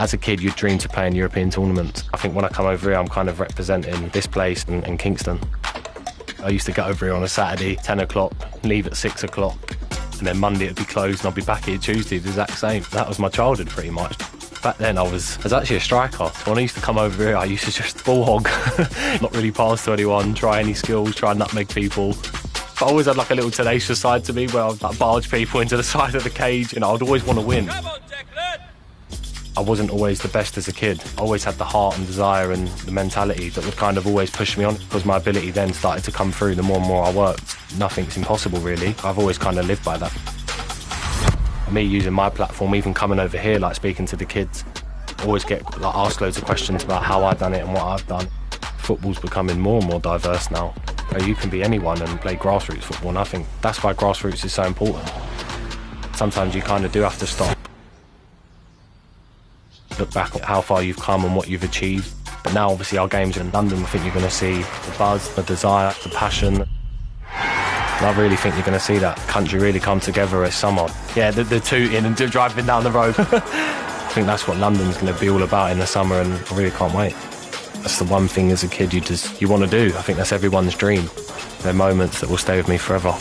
As a kid, you'd dream to play in European tournaments. I think when I come over here, I'm kind of representing this place and Kingston. I used to get over here on a Saturday, 10 o'clock, leave at 6 o'clock, and then Monday it'd be closed and I'd be back here Tuesday, the exact same. That was my childhood pretty much. Back then I was actually a striker. So when I used to come over here, I used to just ball hog, not really pass to anyone, try any skills, try and nutmeg people. I always had like a little tenacious side to me where I'd like barge people into the side of the cage and I'd always want to win. Come on, Declan! I wasn't always the best as a kid. I always had the heart and desire and the mentality that would kind of always push me on, because my ability then started to come through the more and more I worked. Nothing's impossible really. I've always kind of lived by that. Me using my platform, even coming over here, like speaking to the kids, always get like asked loads of questions about how I've done it and what I've done. Football's becoming more and more diverse now. You can be anyone and play grassroots football, and I think that's why grassroots is so important. Sometimes you kind of do have to stop, look back at how far you've come and what you've achieved. But now obviously our games in London, I think you're going to see the buzz, the desire, the passion. And I really think you're going to see that country really come together as someone. Yeah, the tooting and driving down the road. I think that's what London's going to be all about in the summer, and I really can't wait. That's the one thing as a kid you want to do. I think that's everyone's dream. They're moments that will stay with me forever.